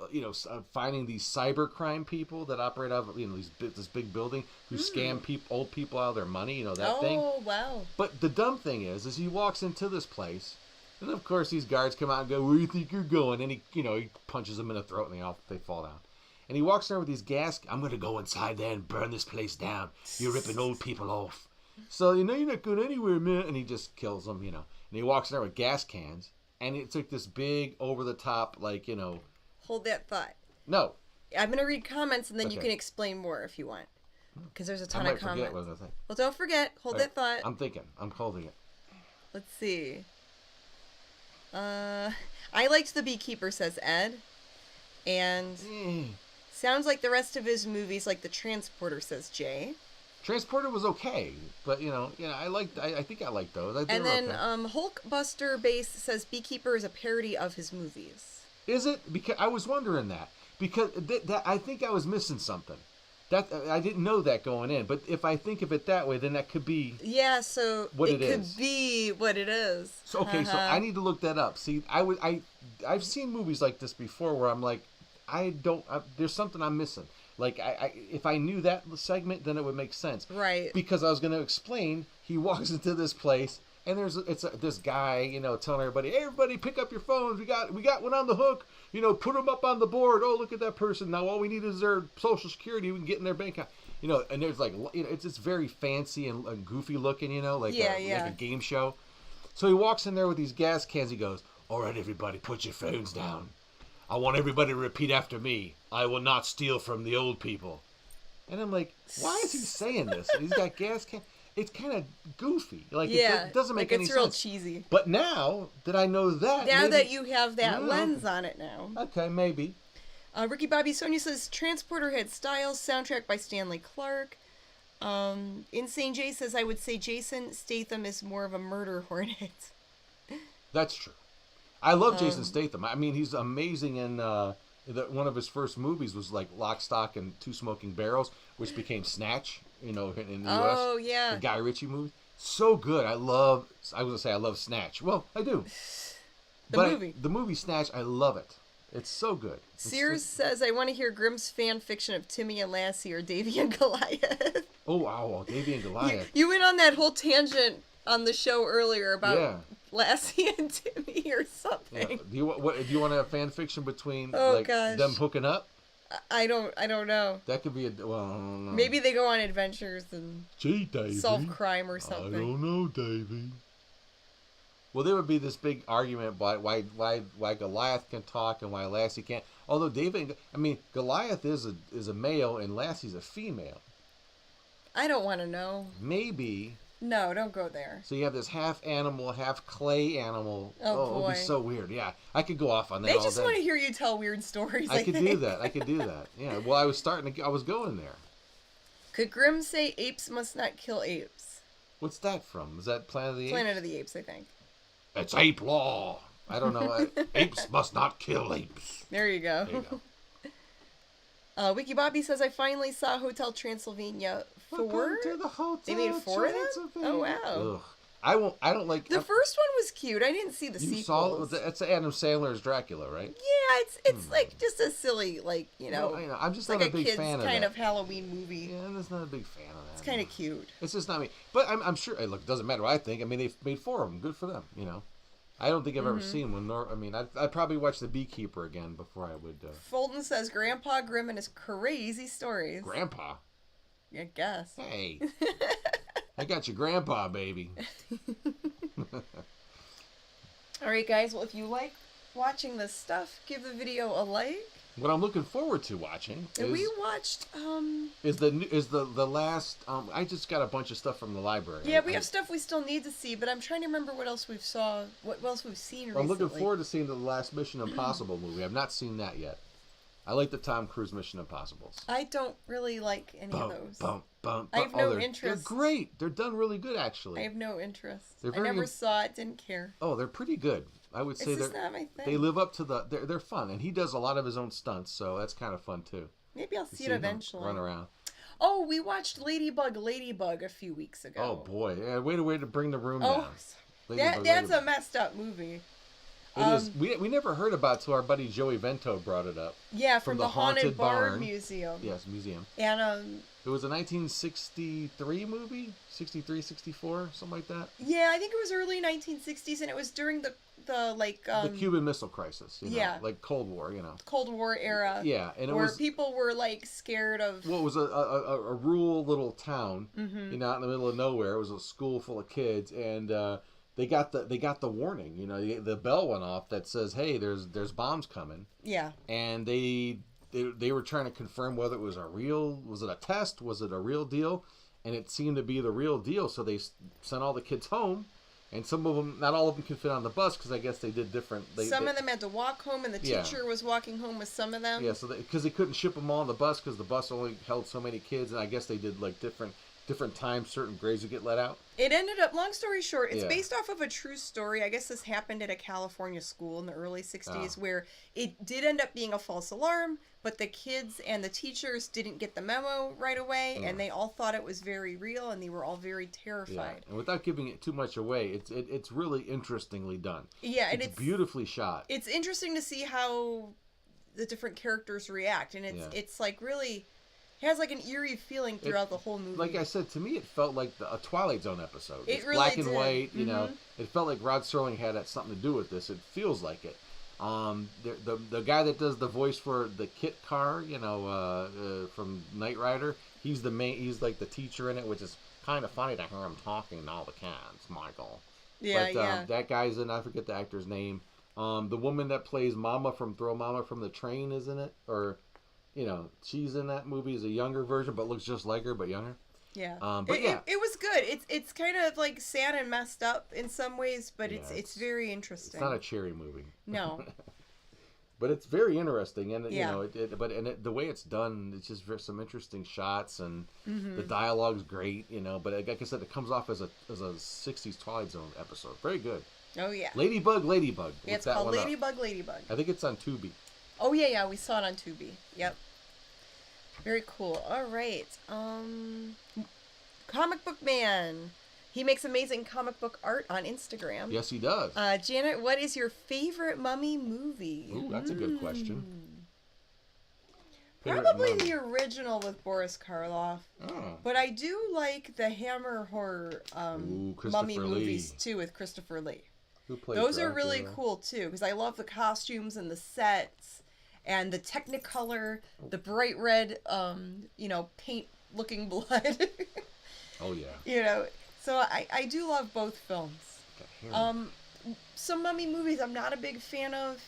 finding these cybercrime people that operate out of this big building who scam old people out of their money, that thing. Oh, wow. But the dumb thing is he walks into this place, and of course these guards come out and go, "Where do you think you're going?" And he punches them in the throat, and they fall down. And he walks around with these gas. "I'm gonna go inside there and burn this place down. You're ripping old people off. So you're not going anywhere, man." And he just kills them, And he walks in there with gas cans. And it's this big, over-the-top, Hold that thought. No. I'm going to read comments, and then you can explain more if you want. Because there's a I ton might of forget comments. what I think. Well, don't forget. Hold that thought. I'm thinking. I'm holding it. Let's see. I liked The Beekeeper, says Ed. And sounds like the rest of his movies, like The Transporter, says Jay. Transporter was okay, but I think I liked those. And then Hulkbuster Base says Beekeeper is a parody of his movies. Is it? Because I was wondering that because that I think I was missing something. That I didn't know that going in, but if I think of it that way, then that could be so what it could be what it is. So okay, so I need to look that up. See, I've seen movies like this before where I'm like, there's something I'm missing. Like if I knew that segment, then it would make sense. Right. Because I was going to explain. He walks into this place, and this guy, telling everybody pick up your phones. We got one on the hook. Put them up on the board. Oh, look at that person. Now all we need is their social security. We can get in their bank account. And there's it's just very fancy and goofy looking. Like a game show. So he walks in there with these gas cans. He goes, "All right, everybody, put your phones down. I want everybody to repeat after me. I will not steal from the old people." And I'm like, why is he saying this? He's got gas cans. It's kind of goofy. It doesn't make any sense. It's real cheesy. But now that I know that... Now that you have that lens on it now. Okay, maybe. Ricky Bobby Sonia says, Transporter had styles, soundtrack by Stanley Clark. Insane Jay says, I would say Jason Statham is more of a murder hornet. That's true. I love Jason Statham. I mean, he's amazing in... one of his first movies was like Lock, Stock, and Two Smoking Barrels, which became Snatch, in the U.S. Oh, yeah. The Guy Ritchie movie. So good. I love Snatch. Well, I do. The movie Snatch, I love it. It's so good. Sears says, I want to hear Grimm's fan fiction of Timmy and Lassie or Davy and Goliath. Oh, wow. Davy and Goliath. You went on that whole tangent on the show earlier about Lassie and Timmy or something. Yeah. Do you want to have fan fiction between gosh. them hooking up? I don't know. That could be I don't know. Maybe they go on adventures and solve crime or something. I don't know, Davy. Well, there would be this big argument why Goliath can talk and why Lassie can't. Although Goliath is a male and Lassie's a female. I don't want to know. Maybe. No, don't go there. So you have this half animal, half clay animal. Oh boy. It would be so weird. Yeah, I could go off on that. They just want to hear you tell weird stories. I could do that. Yeah. Well, I was going there. Could Grimm say apes must not kill apes? What's that from? Is that Planet of the Apes? Planet of the Apes, I think. It's ape law. I don't know. Apes must not kill apes. There you go. There you go. Wiki Bobby says, I finally saw Hotel Transylvania 4. Welcome to the Hotel They made 4 of them? Oh, wow. Ugh. I don't like... The first one was cute. I didn't see the sequels. That's Adam Sandler's Dracula, right? Yeah, it's like just a silly, I'm just like not a big fan of that. kind of Halloween movie. Yeah, I'm just not a big fan of that. It's kind of cute. It's just not me. But I'm sure... Hey, look, it doesn't matter what I think. I mean, they've made 4 of them. Good for them, I don't think I've ever seen one. I'd probably watch The Beekeeper again before I would... Fulton says, Grandpa Grimm and his crazy stories. Grandpa? I guess. Hey. I got your grandpa, baby. All right, guys. Well, if you like watching this stuff, give the video a like. What I'm looking forward to watching is... We watched... Is the last... I just got a bunch of stuff from the library. Yeah, we have stuff we still need to see, but I'm trying to remember what else we've seen recently. I'm looking forward to seeing the last Mission Impossible movie. I've not seen that yet. I like the Tom Cruise Mission Impossibles. I don't really like any of those. I have no interest. They're great. They're done really good, actually. I have no interest. I never saw it, didn't care. Oh, they're pretty good. I would say it's not my thing. They live up to they're fun, and he does a lot of his own stunts, so that's kind of fun too. Maybe I'll see it eventually. Run around. Oh, we watched Ladybug a few weeks ago. Oh boy, yeah, way to bring the room down. That's a messed up movie. It is. We never heard about it till our buddy Joey Vento brought it up. Yeah, from the Haunted Barn Museum. Yes, museum. And it was a 1963 movie, 63, 64, something like that. Yeah, I think it was early 1960s, and it was during the the Cuban Missile Crisis. Like Cold War. Cold War era. Yeah, and where people were scared of. Well, it was a rural little town, out in the middle of nowhere. It was a school full of kids, and they got the warning. The bell went off that says, "Hey, there's bombs coming." Yeah. And they they were trying to confirm whether it was a test, was it a real deal, and it seemed to be the real deal. So they sent all the kids home, and some of them, not all of them, could fit on the bus because I guess they did different. Some of them had to walk home, and the teacher was walking home with some of them. Yeah, so because they couldn't ship them all on the bus because the bus only held so many kids, and I guess they did like different times certain grades would get let out. It ended up, long story short, it's based off of a true story. I guess this happened at a California school in the early 60s where it did end up being a false alarm, but the kids and the teachers didn't get the memo right away, and they all thought it was very real, and they were all very terrified. And without giving it too much away, it's really interestingly done. Yeah, and it's beautifully shot. It's interesting to see how the different characters react, and it's like really... It has like an eerie feeling throughout the whole movie. Like I said, to me, it felt like a Twilight Zone episode. It's really black and did. white, you know. It felt like Rod Serling had something to do with this. It feels like it. The guy that does the voice for the Kit Car, you know, from Knight Rider, he's like the teacher in it, which is kind of funny to hear him talking to all the kids, Michael. Yeah, but, that guy's in, I forget the actor's name. The woman that plays Mama from Throw Mama from the Train, isn't it? Or... You know, she's in that movie as a younger version, but looks just like her, but younger. Yeah. But it was good. It's kind of like sad and messed up in some ways, but it's very interesting. It's not a cherry movie. No. But it's very interesting, and you know, the way it's done, it's just some interesting shots, and the dialogue's great. You know, but like I said, it comes off as a '60s Twilight Zone episode. Very good. Oh yeah. Ladybug. Yeah, it's called Ladybug. I think it's on Tubi. Oh yeah, we saw it on Tubi. Yep. Very cool. All right. Comic Book Man. He makes amazing comic book art on Instagram. Yes, he does. Janet, what is your favorite Mummy movie? Ooh, that's a good question. Probably the original with Boris Karloff. Oh. But I do like the Hammer horror Mummy movies too with Christopher Lee. Who played Those are really cool too because I love the costumes and the sets and the Technicolor, the bright red, you know, paint-looking blood. Oh yeah. You know, so I do love both films. Some Mummy movies I'm not a big fan of.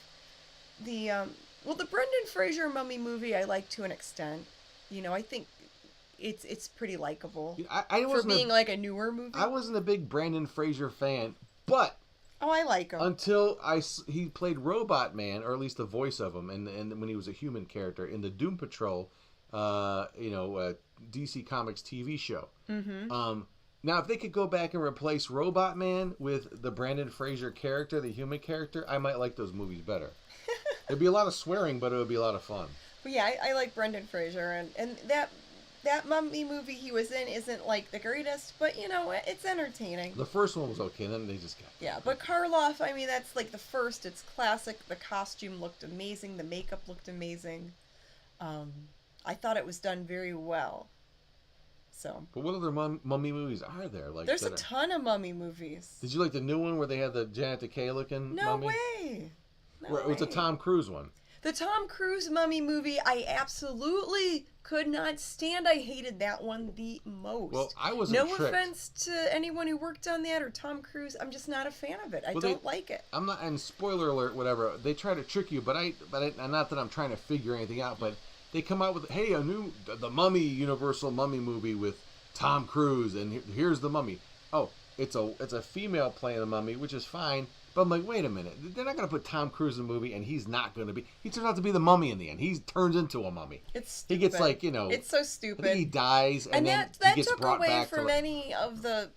The Brendan Fraser Mummy movie I like to an extent. You know, I think it's pretty likable for being like a newer movie. I wasn't a big Brendan Fraser fan, but I like him until he played Robot Man, or at least the voice of him, and when he was a human character in the Doom Patrol, DC Comics TV show. Mm-hmm. Now, if they could go back and replace Robot Man with the Brendan Fraser character, the human character, I might like those movies better. There'd be a lot of swearing, but it would be a lot of fun. But yeah, I like Brendan Fraser, and that Mummy movie he was in isn't like the greatest, but you know, it's entertaining. The first one was okay, and then they just got... Yeah, but Karloff, I mean, that's like the first. It's classic. The costume looked amazing. The makeup looked amazing. I thought it was done very well. So. But what other Mummy movies are there? Like there's a ton of Mummy movies. Did you like the new one where they had the Janet Decay looking Mummy? Way. No way. It was a Tom Cruise one. The Tom Cruise Mummy movie, I absolutely could not stand. I hated that one the most. Well, I wasn't tricked. No offense to anyone who worked on that or Tom Cruise. I'm just not a fan of it. I don't like it. I'm not. And spoiler alert, whatever. They try to trick you, but not that I'm trying to figure anything out. But they come out with, hey, the Mummy Universal Mummy movie with Tom Cruise, and here's the Mummy. Oh, it's a female playing the Mummy, which is fine. But I'm like, wait a minute. They're not going to put Tom Cruise in a movie, and he's not going to be. He turns out to be the Mummy in the end. He turns into a mummy. It's stupid. He gets like, It's so stupid. I think he dies, and then that he gets took brought away back from any of the,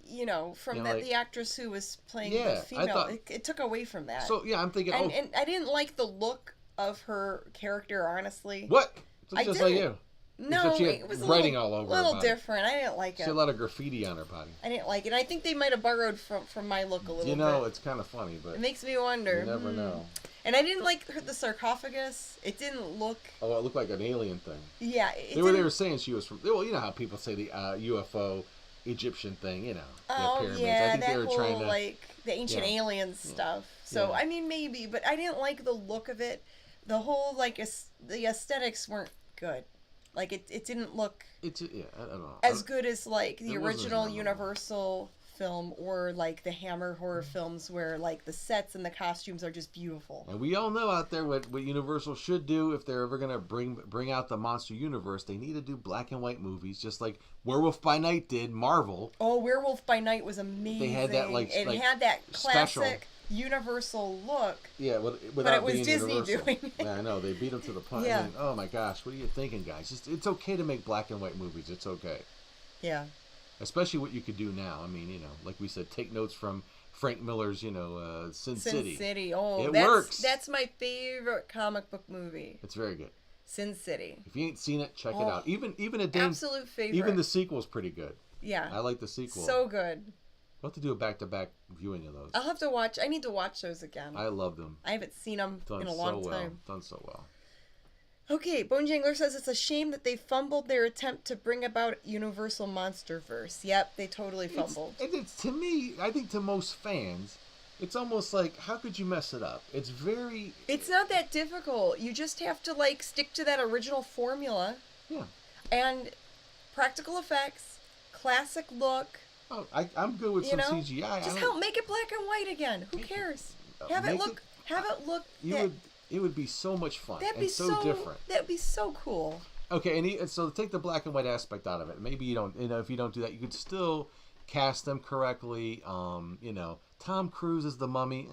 the actress who was playing the female. It took away from that. So yeah, I'm thinking, and I didn't like the look of her character, honestly. What? So just like you. No, it was writing all over. A little different. I didn't like it. She had a lot of graffiti on her body. I didn't like it. I think they might have borrowed from my look a little bit. You know, it's kind of funny, but it makes me wonder. You never know. And I didn't like the sarcophagus. It didn't look. Oh, it looked like an alien thing. Yeah. They were saying she was from. Well, you know how people say the UFO Egyptian thing. You know. Oh the pyramids. yeah, I think that they were whole trying to, like the ancient aliens stuff. So I mean maybe, but I didn't like the look of it. The whole the aesthetics weren't good. Like it didn't look I don't know. as good as like the original Universal film or like the Hammer horror films where like the sets and the costumes are just beautiful. And we all know out there what Universal should do if they're ever gonna bring out the monster universe. They need to do black and white movies, just like Werewolf by Night did. Marvel. Oh, Werewolf by Night was amazing. They had that it like had that special. classic Universal look. Yeah, but without it was being Disney Universal. doing it. Yeah, I know they beat them to the punch. Yeah. I mean, oh my gosh, what are you thinking, guys? It's okay to make black and white movies. It's okay. Yeah. Especially what you could do now. I mean, like we said, take notes from Frank Miller's, Sin City. Sin City. Oh, it that's, works. That's my favorite comic book movie. It's very good. Sin City. If you ain't seen it, check it out. Even a damn absolute favorite. Even the sequel's pretty good. Yeah. I like the sequel. So good. We'll have to do a back-to-back viewing of those. I'll have to watch. I need to watch those again. I love them. I haven't seen them Done in a so long well. time. Done so well. Okay, Bone Jangler says it's a shame that they fumbled their attempt to bring about Universal Monsterverse. Yep, they totally fumbled. It's to me, I think to most fans, it's almost like, how could you mess it up? It's very... It's not that difficult. You just have to, like, stick to that original formula. Yeah. And practical effects, classic look. Oh, I'm good with some CGI. Just make it black and white again. Who cares? Have it look It would be so much fun. That'd be so different. That'd be so cool. Okay, and so take the black and white aspect out of it. Maybe you don't, if you don't do that, you could still cast them correctly. Tom Cruise is the Mummy.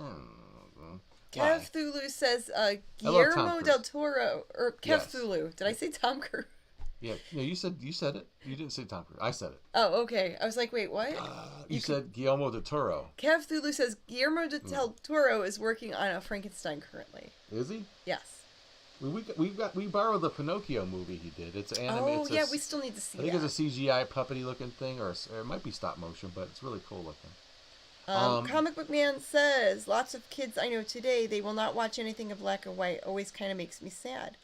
Kev Thulu says Guillermo del Toro or Kev Yes. Thulu. Did I say Tom Cruise? Yeah, you said it. You didn't say Tom Cruise. I said it. Oh, okay. I was like, wait, what? You said Guillermo del Toro. Kev Thulu says Guillermo del Toro is working on a Frankenstein currently. Is he? Yes. We borrowed the Pinocchio movie he did. It's animated. Oh yeah, we still need to see. I think it's a CGI puppety looking thing, or it might be stop motion, but it's really cool looking. Comic Book Man says lots of kids I know today they will not watch anything in black and white. Always kind of makes me sad.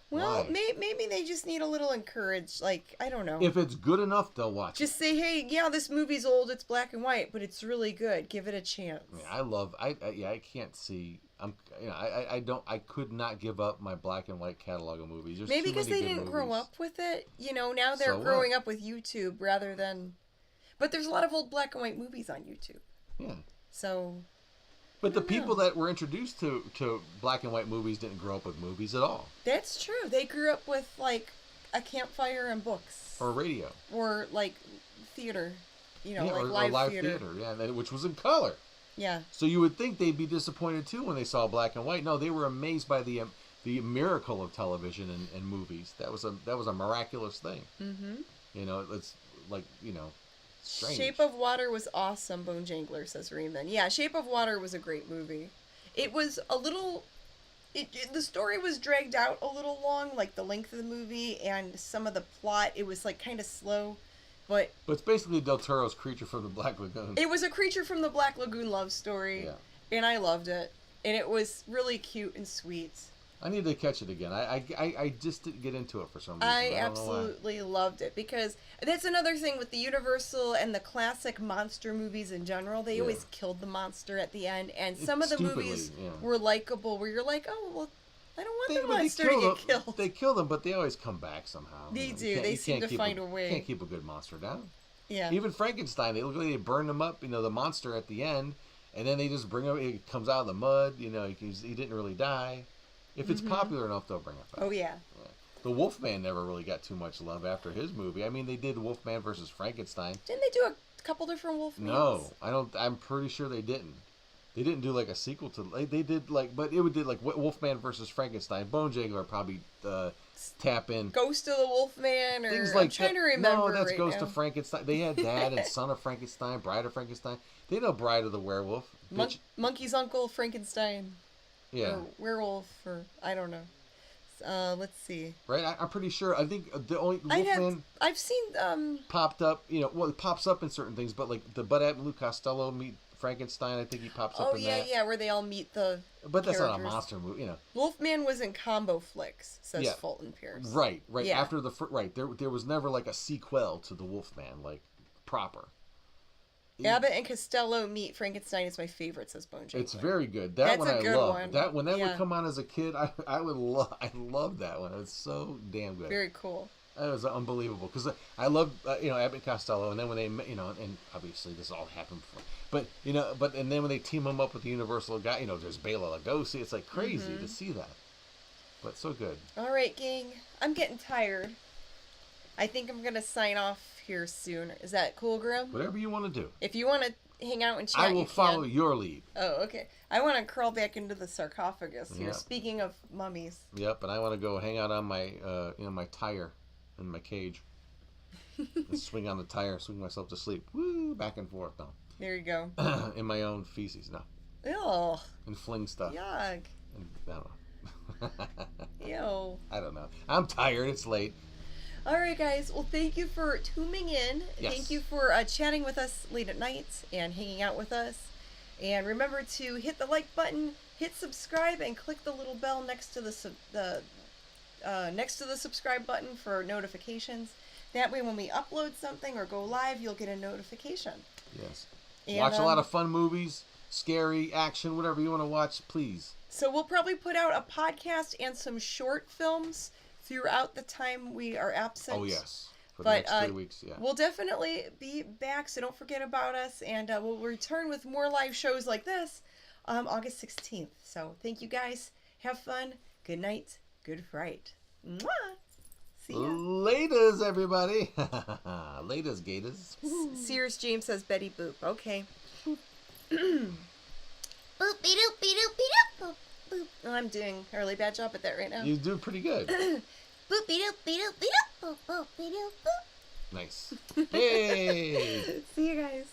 Well, maybe they just need a little encourage. Like, I don't know. If it's good enough, they'll watch it. Just say, hey, yeah, this movie's old. It's black and white, but it's really good. Give it a chance. I I can't see. I could not give up my black and white catalog of movies. There's maybe because they didn't grow up with it. Now they're growing up with YouTube rather than. But there's a lot of old black and white movies on YouTube. Yeah. So. But the people that were introduced to black and white movies didn't grow up with movies at all. That's true. They grew up with, like, a campfire and books. Or radio. Or, like, theater. Or live theater. Yeah, which was in color. Yeah. So you would think they'd be disappointed, too, when they saw black and white. No, they were amazed by the miracle of television and movies. That was a miraculous thing. Mm-hmm. It's like, strange. Shape of Water was awesome, Bone Jangler, says Raymond. Yeah, Shape of Water was a great movie. It was a little... the story was dragged out a little long, like the length of the movie, and some of the plot, it was like kind of slow, but it's basically Del Toro's Creature from the Black Lagoon. It was a Creature from the Black Lagoon love story, and I loved it. And it was really cute and sweet. I need to catch it again. I just didn't get into it for some reason. I absolutely loved it because that's another thing with the Universal and the classic monster movies in general. They always killed the monster at the end, and some of the movies were likable where you're like, oh, well, I don't want the monster to get killed. They kill them, but they always come back somehow. They do. They seem to find a way. You can't keep a good monster down. Yeah. Even Frankenstein, they burn him up, the monster at the end, and then they just bring him, he comes out of the mud, he didn't really die. If it's popular enough, they'll bring it back. Oh, yeah. The Wolfman never really got too much love after his movie. I mean, they did Wolfman versus Frankenstein. Didn't they do a couple different Wolfmans? No, I don't. I'm pretty sure they didn't. They didn't do like a sequel to. They did but it would did like Wolfman versus Frankenstein. Bone Jangler probably tap in. Ghost of the Wolfman, or things like I'm trying to remember. No, that's right Ghost now. of Frankenstein. They had Dad and Son of Frankenstein, Bride of Frankenstein. They know Bride of the Werewolf. Monkey's Uncle Frankenstein. Yeah. Or werewolf, or I don't know. Let's see. Right, I'm pretty sure. I think the only Wolfman I've seen popped up. It pops up in certain things, but like the Bud Abbott and Lou Costello meet Frankenstein. I think he pops up in that. Oh yeah, where they all meet the. But that's characters. not a monster movie, Wolfman was in Combo Flicks, says Fulton Pierce. Right. Yeah. After there was never like a sequel to the Wolfman, like proper. Abbott and Costello meet Frankenstein is my favorite, says Bone Jangler. It's very good. That's a good one. That when that would come on as a kid, I love that one. It's so damn good. Very cool. It was unbelievable because I love Abbott and Costello, and then when they and obviously this all happened before, but and then when they team them up with the Universal guy, there's Bela Lugosi. It's like crazy to see that, but so good. All right, gang, I'm getting tired. I think I'm gonna sign off here soon. Is that cool, Grim? Whatever you want to do. If you want to hang out and chat, I will follow your lead. Oh, okay. I want to crawl back into the sarcophagus here. Yeah. Speaking of mummies. Yep, and I want to go hang out on my my tire in my cage. And swing on the tire, swing myself to sleep. Woo, back and forth now. There you go. In my own feces now. Ew. And fling stuff. Yuck. And, I don't know. Ew. I don't know. I'm tired. It's late. All right, guys. Well, thank you for tuning in. Yes. Thank you for chatting with us late at night and hanging out with us. And remember to hit the like button, hit subscribe, and click the little bell next to the subscribe button for notifications. That way, when we upload something or go live, you'll get a notification. Yes. And, watch a lot of fun movies, scary, action, whatever you want to watch, please. So we'll probably put out a podcast and some short films throughout the time we are absent. Oh, yes. For the next 3 weeks, yeah. We'll definitely be back, so don't forget about us. And we'll return with more live shows like this August 16th. So thank you, guys. Have fun. Good night. Good fright. Mwah! See ya. Laters, everybody. Laters, gators. Sears James says Betty Boop. Okay. Boopy doopy doopy doop boop. Well, I'm doing a really bad job at that right now. You do pretty good. Boopy doopy doopy doop boop boopy doop boop. Nice. Yay! See you guys.